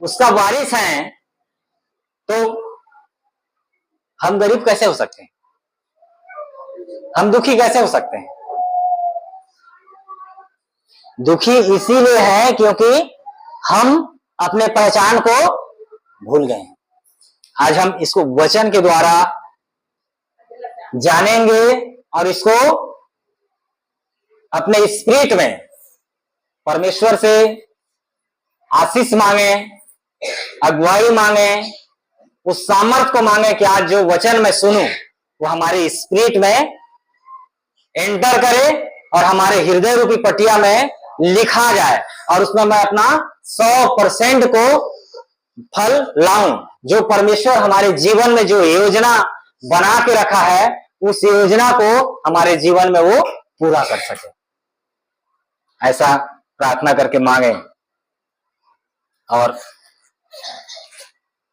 उसका वारिस हैं, तो हम गरीब कैसे हो सकते हैं? हम दुखी कैसे हो सकते हैं? दुखी इसीलिए है क्योंकि हम अपने पहचान को भूल गए हैं। आज हम इसको वचन के द्वारा जानेंगे और इसको अपने स्पिरिट में परमेश्वर से आशीष मांगे, अगुवाई मांगे, उस सामर्थ को मांगे कि आज जो वचन मैं सुनूं वो हमारे स्पिरिट में एंटर करे और हमारे हृदय रूपी पटिया में लिखा जाए और उसमें मैं अपना 100% को फल लाऊं। जो परमेश्वर हमारे जीवन में जो योजना बना के रखा है उस योजना को हमारे जीवन में वो पूरा कर सके, ऐसा प्रार्थना करके मांगे। और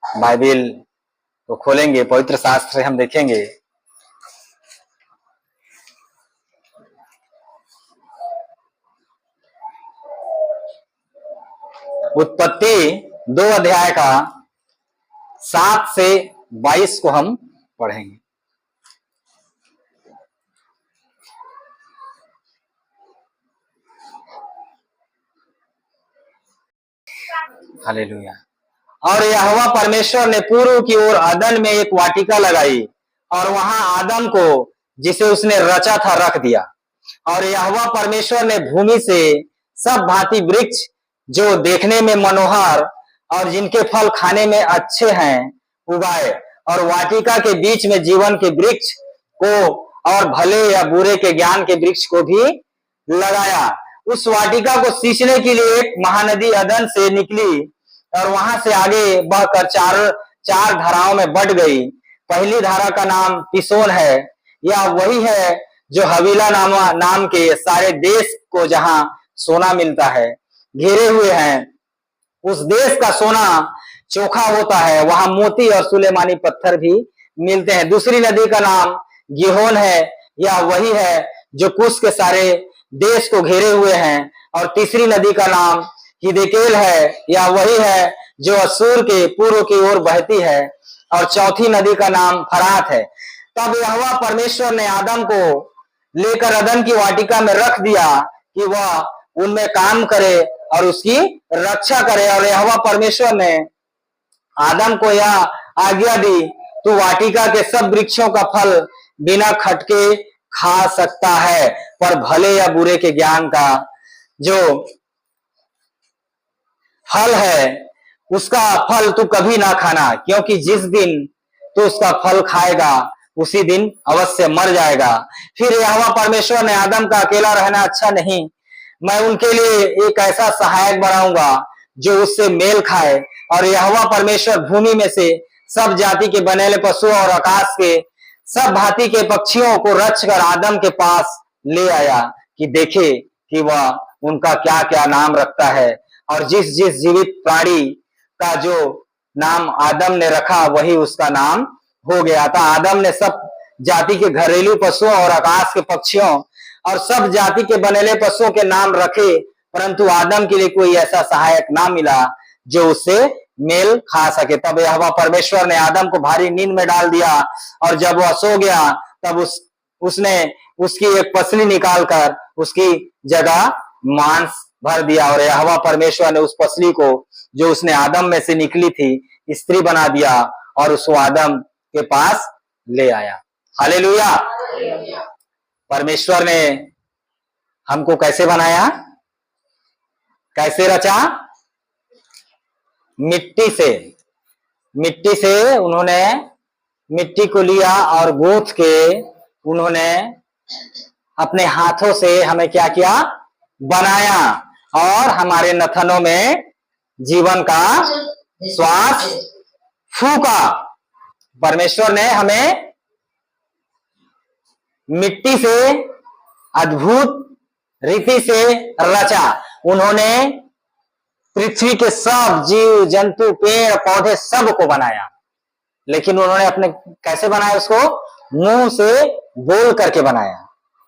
बाइबिल को खोलेंगे, पवित्र शास्त्र से हम देखेंगे उत्पत्ति 2 अध्याय का 7 से 22 को हम पढ़ेंगे। हालेलुया। और यहोवा परमेश्वर ने पूर्व की ओर अदन में एक वाटिका लगाई और वहां आदम को जिसे उसने रचा था रख दिया। और यहोवा परमेश्वर ने भूमि से सब भांति वृक्ष जो देखने में मनोहर और जिनके फल खाने में अच्छे हैं उगाए, और वाटिका के बीच में जीवन के वृक्ष को और भले या बुरे के ज्ञान के वृक्ष को भी लगाया। उस वाटिका को सींचने के लिए एक महानदी अदन से निकली और वहां से आगे बहकर चार धाराओं में बट गई। पहली धारा का नाम पिसोन है। यह वही है जो हवीला नाम के सारे देश को जहां सोना मिलता है घेरे हुए हैं। उस देश का सोना चोखा होता है, वहां मोती और सुलेमानी पत्थर भी मिलते हैं। दूसरी नदी का नाम गिहोन है। यह वही है जो कुश के सारे देश को घेरे हुए हैं। और तीसरी नदी का नाम हिदेकेल है। यह वही है जो असूर के पूर्व की ओर बहती है। और चौथी नदी का नाम फरात है। तब यहोवा परमेश्वर ने आदम को लेकर अदन की वाटिका में रख दिया कि वह उनमें काम करे और उसकी रक्षा करे। और यहोवा परमेश्वर ने आदम को यह आज्ञा दी, तू वाटिका के सब वृक्षों का फल बिना खटके खा सकता है, पर भले या बुरे के ज्ञान का जो फल है उसका फल तू कभी ना खाना, क्योंकि जिस दिन तू उसका फल खाएगा उसी दिन अवश्य मर जाएगा। फिर यहोवा परमेश्वर ने आदम का अकेला रहना अच्छा नहीं, मैं उनके लिए एक ऐसा सहायक बनाऊंगा जो उससे मेल खाए। और यहोवा परमेश्वर भूमि में से सब जाति के बनेले पशुओं और आकाश के सब भांति के पक्षियों को रचकर आदम के पास ले आया कि देखे कि वह उनका क्या क्या नाम रखता है। और जिस जिस जीवित प्राणी का जो नाम आदम ने रखा वही उसका नाम हो गया था। आदम ने सब जाति के घरेलू पशुओं और आकाश के पक्षियों और सब जाति के बनेले पशुओं के नाम रखे, परंतु आदम के लिए कोई ऐसा सहायक ना मिला जो उससे मेल खा सके। तब यहोवा परमेश्वर ने आदम को भारी नींद में डाल दिया और जब वह सो गया तब उसने उसकी एक पसली निकालकर उसकी जगह मांस भर दिया। और यहोवा परमेश्वर ने उस पसली को जो उसने आदम में से निकली थी स्त्री बना दिया और उसको आदम के पास ले आया। हालेलुया। परमेश्वर ने हमको कैसे बनाया, कैसे रचा? मिट्टी से उन्होंने मिट्टी को लिया और गूंथ के उन्होंने अपने हाथों से हमें क्या किया? बनाया और हमारे नथनों में जीवन का श्वास फूका। परमेश्वर ने हमें मिट्टी से अद्भुत रीति से रचा। उन्होंने पृथ्वी के सब जीव जंतु पेड़ पौधे सब को बनाया, लेकिन उन्होंने अपने कैसे बनाया? उसको मुंह से बोल करके बनाया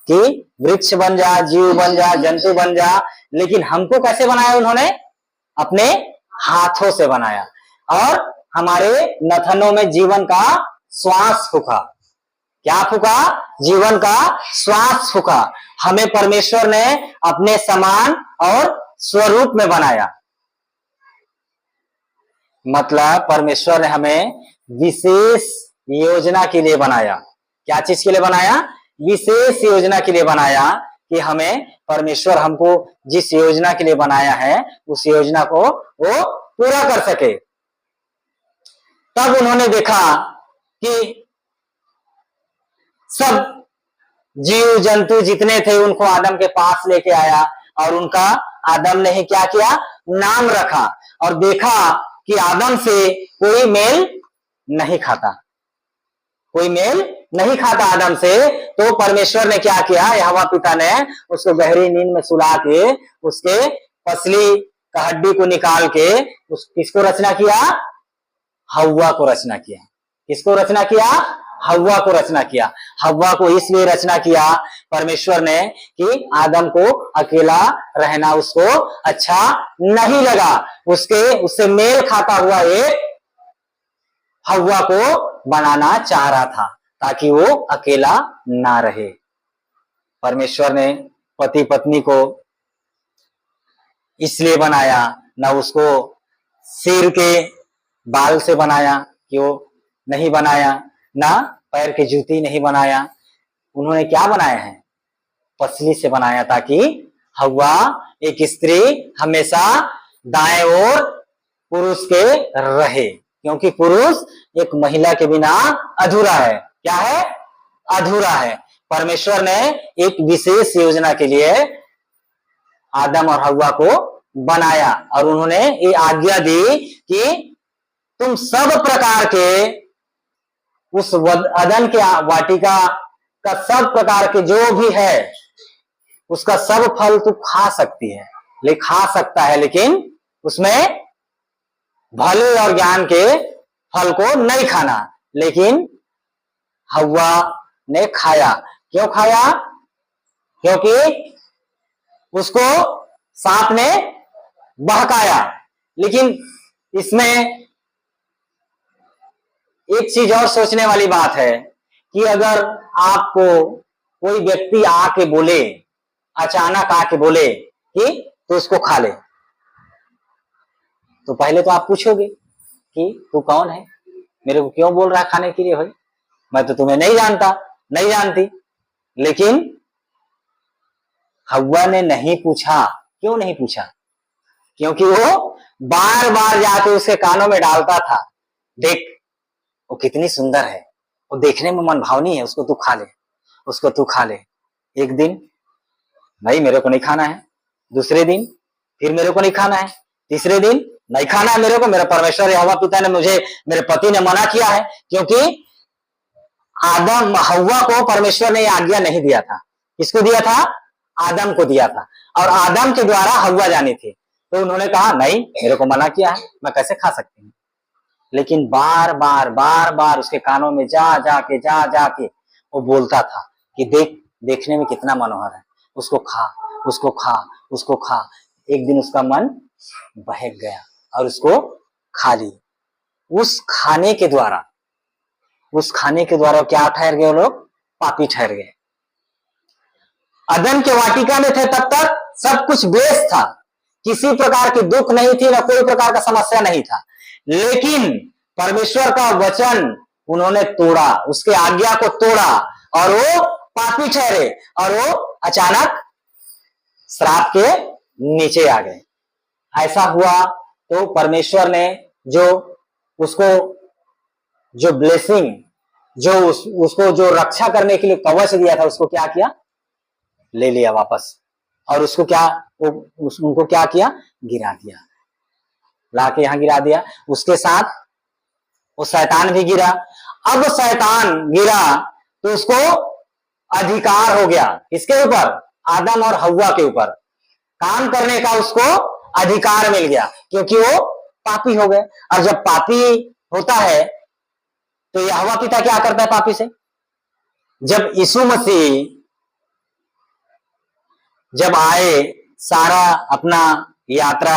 कि वृक्ष बन जा, जीव बन जा, जंतु बन जा। लेकिन हमको कैसे बनाया उन्होंने? अपने हाथों से बनाया और हमारे नथनों में जीवन का श्वास फूका। क्या फूका? जीवन का श्वास फूका। हमें परमेश्वर ने अपने समान और स्वरूप में बनाया। मतलब परमेश्वर ने हमें विशेष योजना के लिए बनाया। क्या चीज के लिए बनाया? विशेष योजना के लिए बनाया कि हमें परमेश्वर हमको जिस योजना के लिए बनाया है उस योजना को वो पूरा कर सके। तब उन्होंने देखा कि सब जीव जंतु जितने थे उनको आदम के पास लेके आया और उनका आदम ने ही क्या किया? नाम रखा और देखा कि आदम से कोई मेल नहीं खाता, कोई मेल नहीं खाता आदम से। तो परमेश्वर ने क्या किया? यहोवा पिता ने उसको गहरी नींद में सुला के उसके पसली का हड्डी को निकाल के किसको रचना किया? हव्वा को रचना किया। किसको रचना किया? हव्वा को रचना किया। हव्वा को इसलिए रचना किया परमेश्वर ने कि आदम को अकेला रहना उसको अच्छा नहीं लगा। उससे मेल खाता हुआ एक हव्वा को बनाना चाह रहा था ताकि वो अकेला ना रहे। परमेश्वर ने पति पत्नी को इसलिए बनाया, ना उसको सिर के बाल से बनाया कि वो नहीं बनाया, ना पैर के जूती नहीं बनाया। उन्होंने क्या बनाया है? पसली से बनाया ताकि हव्वा एक स्त्री हमेशा दाएं ओर पुरुष के रहे, क्योंकि पुरुष एक महिला के बिना अधूरा है। क्या है? अधूरा है। परमेश्वर ने एक विशेष योजना के लिए आदम और हव्वा को बनाया और उन्होंने ये आज्ञा दी कि तुम सब प्रकार के उस अदन के वाटिका का सब प्रकार के जो भी है उसका सब फल तू खा सकती है, खा सकता है, लेकिन उसमें भले और ज्ञान के फल को नहीं खाना। लेकिन हव्वा ने खाया। क्यों खाया? क्योंकि उसको सांप ने बहकाया। लेकिन इसमें एक चीज और सोचने वाली बात है कि अगर आपको कोई व्यक्ति आके बोले, अचानक आके बोले कि तू उसको खा ले, तो पहले तो आप पूछोगे कि तू कौन है, मेरे को क्यों बोल रहा है खाने के लिए? भाई मैं तो तुम्हें नहीं जानता, नहीं जानती। लेकिन हव्वा ने नहीं पूछा। क्यों नहीं पूछा? क्योंकि वो बार बार जाके उसके कानों में डालता था, देख वो कितनी सुंदर है, वो देखने में मनभावनी है, उसको तू खा ले, उसको तू खा ले। एक दिन नहीं मेरे को नहीं खाना है, दूसरे दिन फिर मेरे को नहीं खाना है, तीसरे दिन नहीं खाना है मेरे को, मेरा परमेश्वर यहोवा पिता ने मुझे, मेरे पति ने मना किया है। क्योंकि आदम हव्वा को परमेश्वर ने आज्ञा नहीं दिया था। किसको दिया था? आदम को दिया था और आदम के द्वारा हव्वा जानी थी। तो उन्होंने कहा नहीं मेरे को मना किया है, मैं कैसे खा सकती हूँ। लेकिन बार बार उसके कानों में जा जाके वो बोलता था कि देखने में कितना मनोहर है, उसको खा, उसको खा, उसको खा। एक दिन उसका मन बहक गया और उसको खा ली। उस खाने के द्वारा क्या ठहर गए? वो लोग पापी ठहर गए। अदन के वाटिका में थे तब तक सब कुछ बेस था, किसी प्रकार की दुख नहीं थी, ना कोई प्रकार का समस्या नहीं था। लेकिन परमेश्वर का वचन उन्होंने तोड़ा, उसके आज्ञा को तोड़ा और वो पापी ठहरे और वो अचानक श्राप के नीचे आ गए। ऐसा हुआ तो परमेश्वर ने जो ब्लेसिंग, उसको जो रक्षा करने के लिए कवच दिया था, उसको क्या किया? ले लिया वापस। और उसको उनको क्या किया? गिरा दिया, लाके यहां गिरा दिया। उसके साथ वो शैतान भी गिरा। अब शैतान गिरा तो उसको अधिकार हो गया किसके ऊपर? आदम और हव्वा के ऊपर काम करने का उसको अधिकार मिल गया, क्योंकि वो पापी हो गए। और जब पापी होता है तो यहोवा पिता क्या करता है पापी से? जब यीशु मसीह जब आए, सारा अपना यात्रा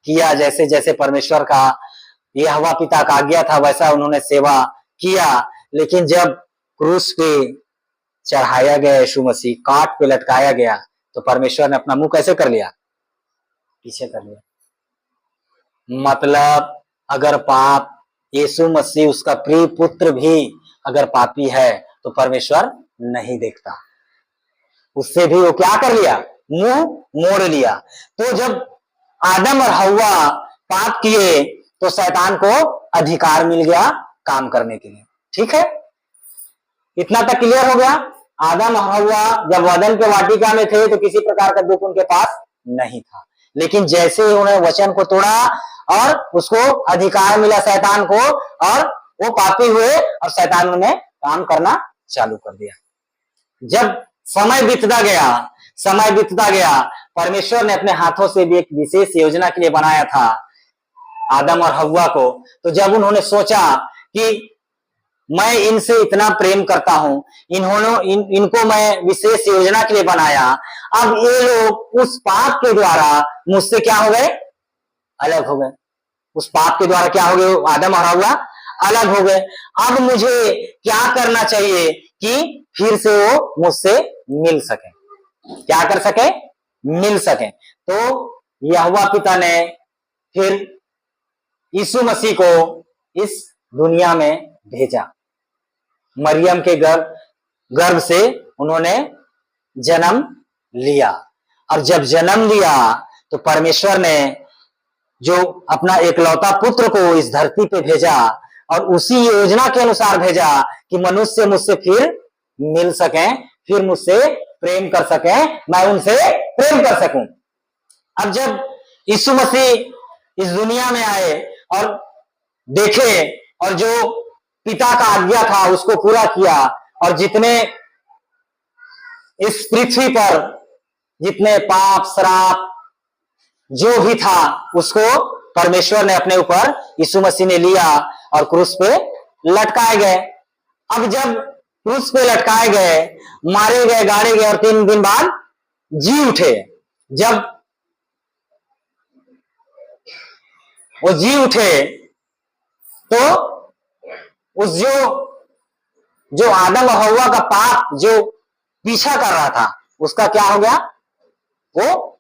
किया, जैसे जैसे परमेश्वर का यहोवा पिता का आज्ञा था वैसा उन्होंने सेवा किया। लेकिन जब क्रूस पे चढ़ाया गया यीशु मसीह, काट पे लटकाया गया, तो परमेश्वर ने अपना मुंह कैसे कर लिया? पीछे कर लिया। मतलब अगर पाप यीशु मसीह उसका प्रिय पुत्र भी अगर पापी है तो परमेश्वर नहीं देखता, उससे भी वो क्या कर लिया? मुंह मोड़ लिया। तो जब आदम और हव्वा पाप किए तो शैतान को अधिकार मिल गया काम करने के लिए। ठीक है, इतना तक क्लियर हो गया। आदम और हव्वा जब वदन के वाटिका में थे तो किसी प्रकार का दुख उनके पास नहीं था, लेकिन जैसे ही उन्होंने वचन को तोड़ा और उसको अधिकार मिला शैतान को, और वो पापी हुए और शैतान उन्हें काम करना चालू कर दिया। जब समय बीतता गया, परमेश्वर ने अपने हाथों से भी एक विशेष योजना के लिए बनाया था आदम और हव्वा को। तो जब उन्होंने सोचा कि मैं इनसे इतना प्रेम करता हूं, इनको मैं विशेष योजना के लिए बनाया, अब ये लोग उस पाप के द्वारा मुझसे क्या हो गए? अलग हो गए। उस पाप के द्वारा क्या हो गए? आदम और हव्वा अलग हो गए। अब मुझे क्या करना चाहिए कि फिर से वो मुझसे मिल सके, क्या कर सके? मिल सके। तो यहोवा पिता ने फिर यीशु मसीह को इस दुनिया में भेजा। मरियम के गर्भ से उन्होंने जन्म लिया, और जब जन्म लिया तो परमेश्वर ने जो अपना एकलौता पुत्र को इस धरती पे भेजा, और उसी योजना के अनुसार भेजा कि मनुष्य मुझसे फिर मिल सके, फिर मुझसे प्रेम कर सके, मैं उनसे प्रेम कर सकूं। अब जब यीशु मसीह इस दुनिया में आए और देखे, और जो पिता का आज्ञा था उसको पूरा किया, और जितने इस पृथ्वी पर जितने पाप श्राप जो भी था उसको परमेश्वर ने अपने ऊपर यीशु मसीह ने लिया और क्रूस पे लटकाए गए। अब जब क्रूस पे लटकाए गए, मारे गए, गाड़े गए, और 3 दिन बाद जी उठे। जब वो जी उठे तो उस जो आदम और हव्वा का पाप जो पीछा कर रहा था उसका क्या हो गया? वो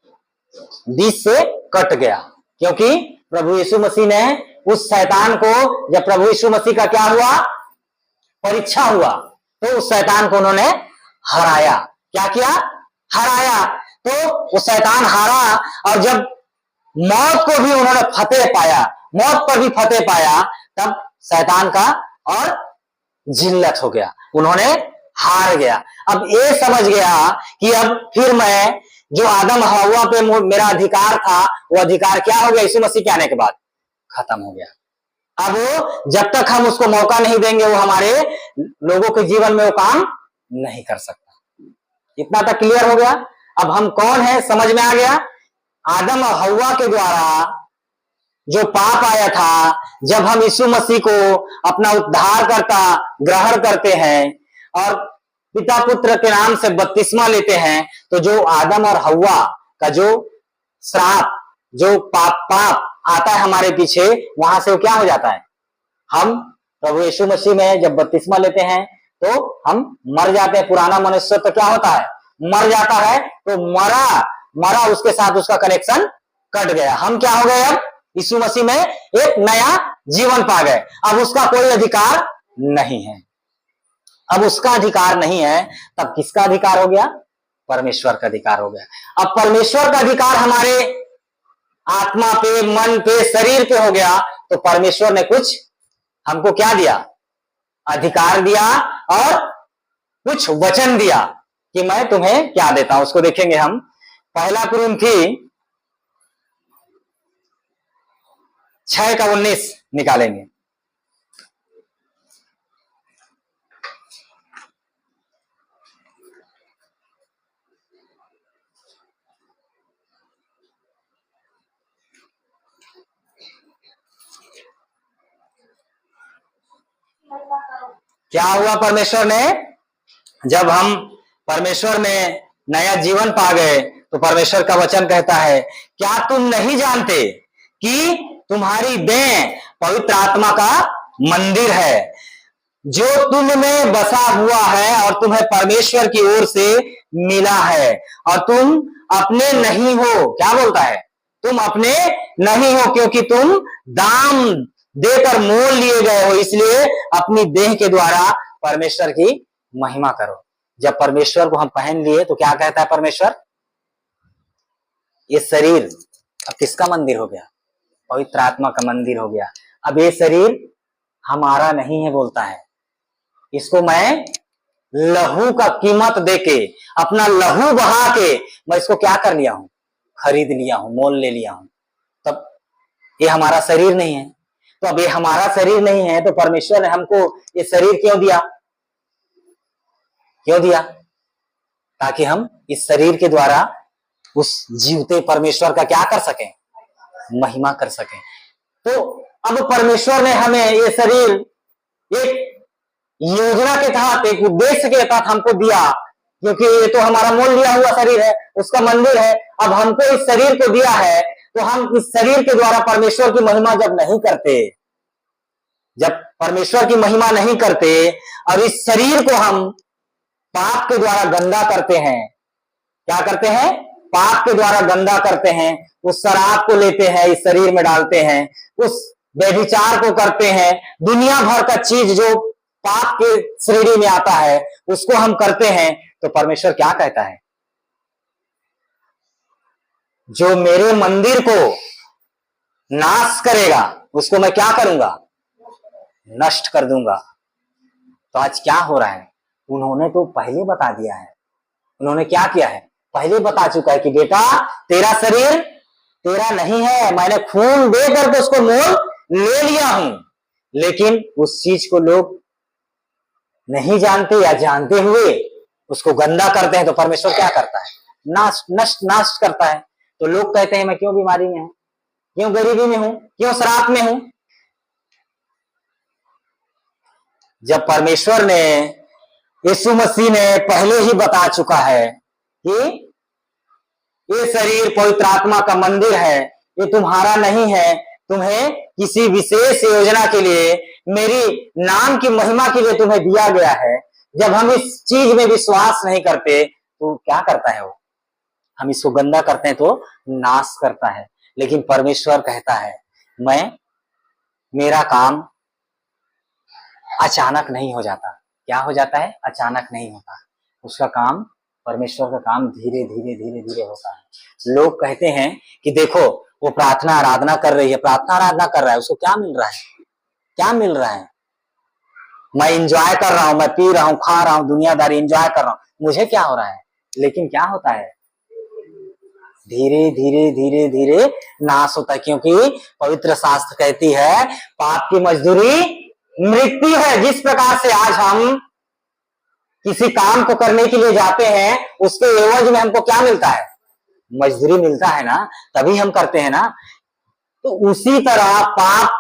बीच से कट गया, क्योंकि प्रभु यीशु मसीह ने उस शैतान को, जब प्रभु यीशु मसीह का क्या हुआ? परीक्षा हुआ, तो उस शैतान को उन्होंने हराया। क्या किया? हराया। तो वो शैतान हारा, और जब मौत को भी उन्होंने फतेह पाया, मौत पर भी फतेह पाया, तब शैतान का और जिल्लत हो गया, उन्होंने हार गया। अब ये समझ गया कि अब फिर मैं जो आदम हव्वा पे मेरा अधिकार था, वो अधिकार क्या हो गया? यीशु मसीह के आने के बाद खत्म हो गया। अब वो जब तक हम उसको मौका नहीं देंगे, वो हमारे लोगों के जीवन में वो काम नहीं कर सकता। इतना तक क्लियर हो गया। अब हम कौन है समझ में आ गया। आदम और हव्वा के द्वारा जो पाप आया था, जब हम यीशु मसीह को अपना उद्धारकर्ता ग्रहण करते हैं और पिता पुत्र के नाम से बपतिस्मा लेते हैं, तो जो आदम और हव्वा का जो श्राप, जो पाप आता है हमारे पीछे, वहां से वो क्या हो जाता है? हम प्रभु यीशु मसीह में जब बपतिस्मा लेते हैं तो हम मर जाते हैं। पुराना मनुष्य तो क्या होता है? मर जाता है। तो मरा उसके साथ उसका कनेक्शन कट गया। हम क्या हो गए? अब यीशु मसीह में एक नया जीवन पा गए। अब उसका कोई अधिकार नहीं है। अब उसका अधिकार नहीं है, तब किसका अधिकार हो गया? परमेश्वर का अधिकार हो गया। अब परमेश्वर का अधिकार हमारे आत्मा पे, मन पे, शरीर पे हो गया, तो परमेश्वर ने कुछ हमको क्या दिया? अधिकार दिया, और कुछ वचन दिया कि मैं तुम्हें क्या देता हूं। उसको देखेंगे हम। 1 कुरिन्थी 6:19 निकालेंगे। क्या हुआ परमेश्वर ने? जब हम परमेश्वर में नया जीवन पा गए, तो परमेश्वर का वचन कहता है, क्या तुम नहीं जानते कि तुम्हारी देह पवित्र आत्मा का मंदिर है जो तुम में बसा हुआ है और तुम्हें परमेश्वर की ओर से मिला है, और तुम अपने नहीं हो। क्या बोलता है? तुम अपने नहीं हो, क्योंकि तुम दाम देकर मोल लिए गए हो, इसलिए अपनी देह के द्वारा परमेश्वर की महिमा करो। जब परमेश्वर को हम पहन लिए तो क्या कहता है परमेश्वर? ये शरीर अब किसका मंदिर हो गया? पवित्र आत्मा का मंदिर हो गया। अब ये शरीर हमारा नहीं है बोलता है, इसको मैं लहू का कीमत देके, अपना लहू बहा के मैं इसको क्या कर लिया हूं? खरीद लिया हूं, मोल ले लिया हूं। तब ये हमारा शरीर नहीं है। तो अब ये हमारा शरीर नहीं है तो परमेश्वर ने हमको ये शरीर क्यों दिया? क्यों दिया? ताकि हम इस शरीर के द्वारा उस जीवते परमेश्वर का क्या कर सकें? महिमा कर सकें। तो अब परमेश्वर ने हमें ये शरीर एक योजना के तहत, एक उद्देश्य के तहत हमको दिया, क्योंकि ये तो हमारा मोल लिया हुआ शरीर है, उसका मंदिर है। अब हमको इस शरीर को दिया है तो हम इस शरीर के द्वारा परमेश्वर की महिमा जब नहीं करते, जब परमेश्वर की महिमा नहीं करते और इस शरीर को हम पाप के द्वारा गंदा करते हैं, क्या करते हैं? पाप के द्वारा गंदा करते हैं। उस शराब को लेते हैं, इस शरीर में डालते हैं, उस व्यभिचार को करते हैं, दुनिया भर का चीज जो पाप के श्रेणी में आता है उसको हम करते हैं। तो परमेश्वर क्या कहता है? जो मेरे मंदिर को नाश करेगा उसको मैं क्या करूंगा? नष्ट कर दूंगा। तो आज क्या हो रहा है? उन्होंने तो पहले बता दिया है। उन्होंने क्या किया है? पहले बता चुका है कि बेटा तेरा शरीर तेरा नहीं है, मैंने खून दे करके उसको मोल ले लिया हूं। लेकिन उस चीज को लोग नहीं जानते या जानते हुए उसको गंदा करते हैं। तो परमेश्वर क्या करता है? नाश करता है। तो लोग कहते हैं मैं क्यों बीमारी में हूं, क्यों गरीबी में हूं, क्यों श्राप में हूं? जब परमेश्वर ने, यीशु मसीह ने पहले ही बता चुका है कि ये शरीर पवित्र आत्मा का मंदिर है, ये तुम्हारा नहीं है, तुम्हें किसी विशेष योजना के लिए, मेरी नाम की महिमा के लिए तुम्हें दिया गया है। जब हम इस चीज में विश्वास नहीं करते तो क्या करता है वो? हम इसको गंदा करते हैं तो नाश करता है। लेकिन परमेश्वर कहता है मेरा काम अचानक नहीं हो जाता। क्या हो जाता है? अचानक नहीं होता। उसका काम, परमेश्वर का काम धीरे धीरे धीरे धीरे होता है। लोग कहते हैं कि देखो वो प्रार्थना आराधना कर रही है, प्रार्थना आराधना कर रहा है, उसको क्या मिल रहा है? क्या मिल रहा है? मैं इंजॉय कर रहा हूं, मैं पी रहा हूं, खा रहा हूं, दुनियादारी इंजॉय कर रहा हूं, मुझे क्या हो रहा है? लेकिन क्या होता है? धीरे धीरे धीरे धीरे नाश होता है। क्योंकि पवित्र शास्त्र कहती है पाप की मजदूरी मृत्यु है। जिस प्रकार से आज हम किसी काम को करने के लिए जाते हैं, उसके एवज में हमको क्या मिलता है? मजदूरी मिलता है ना, तभी हम करते हैं ना। तो उसी तरह पाप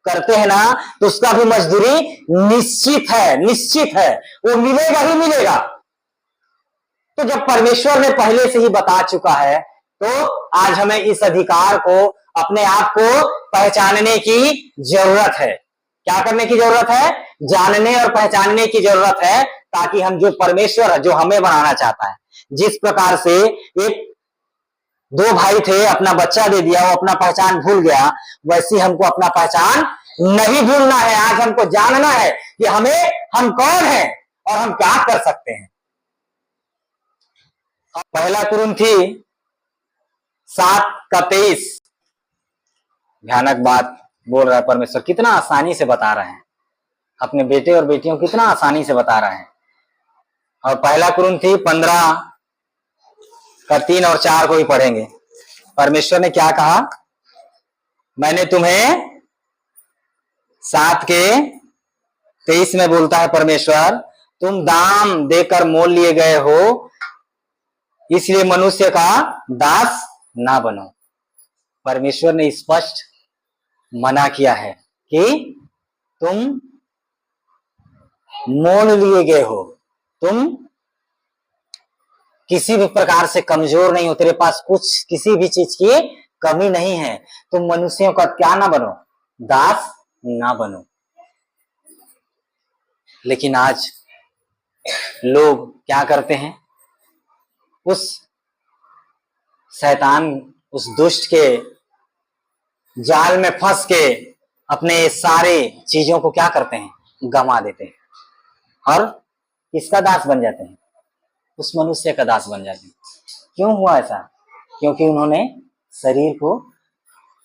करते हैं ना तो उसका भी मजदूरी निश्चित है, निश्चित है, वो मिलेगा ही मिलेगा। तो जब परमेश्वर ने पहले से ही बता चुका है तो आज हमें इस अधिकार को, अपने आप को पहचानने की जरूरत है। क्या करने की जरूरत है? जानने और पहचानने की जरूरत है, ताकि हम जो परमेश्वर जो हमें बनाना चाहता है, जिस प्रकार से एक दो भाई थे, अपना बच्चा दे दिया, वो अपना पहचान भूल गया, वैसे हमको अपना पहचान नहीं भूलना है। आज हमको जानना है कि हम कौन हैं और हम क्या कर सकते हैं। पहला कुरिन्थी 7:23 भयानक बात बोल रहा है परमेश्वर। कितना आसानी से बता रहे हैं, अपने बेटे और बेटियों कितना आसानी से बता रहे हैं। और पहला कुरिन्थी 15:3 और 4 को भी पढ़ेंगे। परमेश्वर ने क्या कहा? मैंने तुम्हें 7:23 में बोलता है परमेश्वर, तुम दाम देकर मोल लिए गए हो, इसलिए मनुष्य का दास ना बनो। परमेश्वर ने स्पष्ट मना किया है कि तुम मोल लिए गए हो, तुम किसी भी प्रकार से कमजोर नहीं हो, तेरे पास कुछ किसी भी चीज की कमी नहीं है, तुम मनुष्यों का क्या ना बनो, दास ना बनो। लेकिन आज लोग क्या करते हैं, उस शैतान, उस दुष्ट के जाल में फंस के अपने सारे चीजों को क्या करते हैं, गंवा देते हैं और किसका दास बन जाते हैं, उस मनुष्य का दास बन जाते हैं। क्यों हुआ ऐसा? क्योंकि उन्होंने शरीर को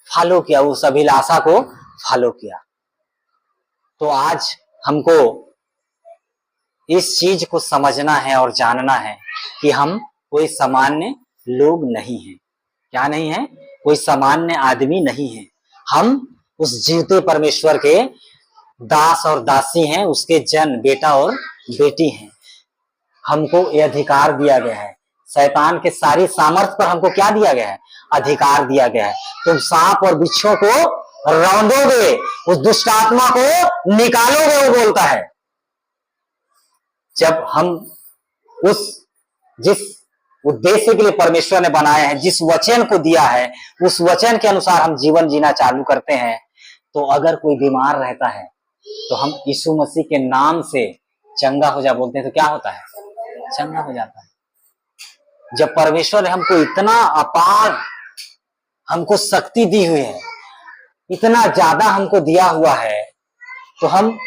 फॉलो किया, उस अभिलाषा को फॉलो किया। तो आज हमको इस चीज को समझना है और जानना है कि हम कोई सामान्य लोग नहीं हैं। क्या नहीं है? कोई सामान्य आदमी नहीं है। हम उस जीवते परमेश्वर के दास और दासी हैं, उसके जन, बेटा और बेटी हैं। हमको ये अधिकार दिया गया है। शैतान के सारी सामर्थ्य पर हमको क्या दिया गया है? अधिकार दिया गया है। तुम सांप और बिच्छों को रौंदोगे, उस दुष्ट आत्मा को निकालोगे, वो बोलता है। जब हम जिस उद्देश्य के लिए परमेश्वर ने बनाया है, जिस वचन को दिया है, उस वचन के अनुसार हम जीवन जीना चालू करते हैं, तो अगर कोई बीमार रहता है तो हम यीशु मसीह के नाम से चंगा हो जा बोलते हैं, तो क्या होता है? चंगा हो जाता है। जब परमेश्वर ने हमको इतना अपार हमको शक्ति दी हुई है, इतना ज्यादा हमको दिया हुआ है, तो हम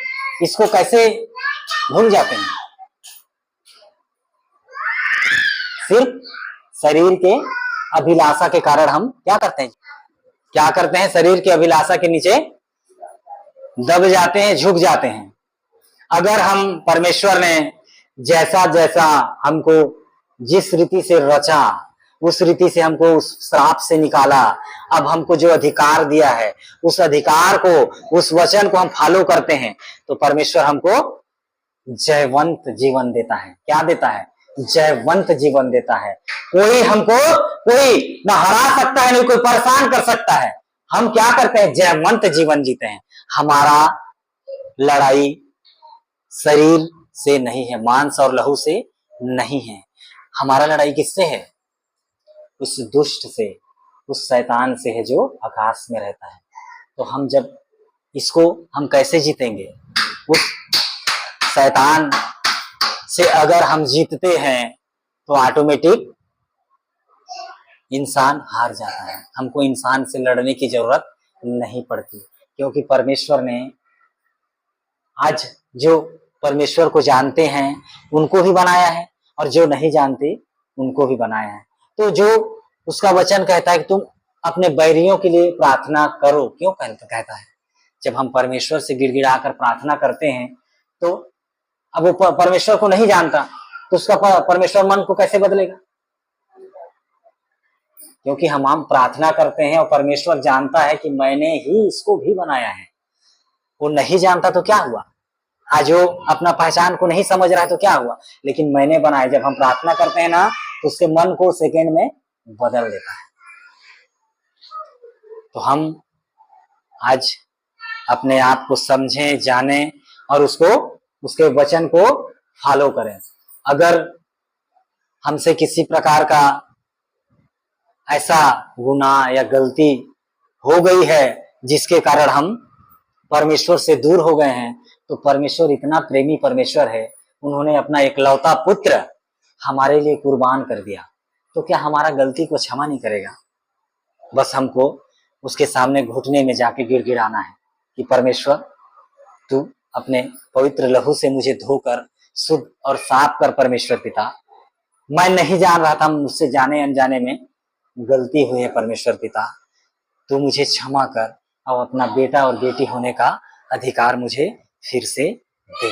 इसको कैसे भूल जाते हैं? सिर्फ शरीर के अभिलाषा के कारण हम क्या करते हैं? क्या करते हैं? शरीर की अभिलाषा के नीचे दब जाते हैं, झुक जाते हैं। अगर हम परमेश्वर ने जैसा जैसा हमको जिस रीति से रचा, उस रीति से हमको उस श्राप से निकाला, अब हमको जो अधिकार दिया है, उस अधिकार को, उस वचन को हम फॉलो करते हैं, तो परमेश्वर हमको जयवंत जीवन देता है। क्या देता है? जयवंत जीवन देता है। कोई ना हरा सकता है, नहीं कोई परेशान कर सकता है। हम क्या करते हैं? जयवंत जीवन जीते हैं। हमारा लड़ाई शरीर से नहीं है, मांस और लहू से नहीं है। हमारा लड़ाई किससे है? उस दुष्ट से, उस शैतान से है जो आकाश में रहता है। तो हम जब इसको हम कैसे जीतेंगे? उस शैतान से अगर हम जीतते हैं तो ऑटोमेटिक इंसान हार जाता है। हमको इंसान से लड़ने की जरूरत नहीं पड़ती, क्योंकि परमेश्वर ने आज जो परमेश्वर को जानते हैं उनको भी बनाया है, और जो नहीं जानते उनको भी बनाया है। तो जो उसका वचन कहता है कि तुम अपने बैरियों के लिए प्रार्थना करो, क्यों कहता है? जब हम परमेश्वर से गिड़गिड़ा कर प्रार्थना करते हैं, तो अब वो परमेश्वर को नहीं जानता, तो उसका परमेश्वर मन को कैसे बदलेगा? क्योंकि हम प्रार्थना करते हैं और परमेश्वर जानता है कि मैंने ही इसको भी बनाया है। वो नहीं जानता तो क्या हुआ? आज वो अपना पहचान को नहीं समझ रहा है तो क्या हुआ? लेकिन मैंने बनाया। जब हम प्रार्थना करते हैं ना, तो उसके मन को सेकंड में बदल देता है। तो हम आज अपने आप को समझें, जानें और उसके वचन को फॉलो करें। अगर हमसे किसी प्रकार का ऐसा गुनाह या गलती हो गई है जिसके कारण हम परमेश्वर से दूर हो गए हैं, तो परमेश्वर इतना प्रेमी परमेश्वर है, उन्होंने अपना एकलौता पुत्र हमारे लिए कुर्बान कर दिया। तो क्या हमारा गलती को क्षमा नहीं करेगा? बस हमको उसके सामने घुटने में जाके गिड़गिड़ाना है कि परमेश्वर, तू अपने पवित्र लहू से मुझे धोकर शुद्ध और साफ कर। परमेश्वर पिता, मैं नहीं जान रहा था, मुझसे जाने अनजाने में गलती हुई है। परमेश्वर पिता, तू मुझे क्षमा कर और अपना बेटा और बेटी होने का अधिकार मुझे फिर से दे।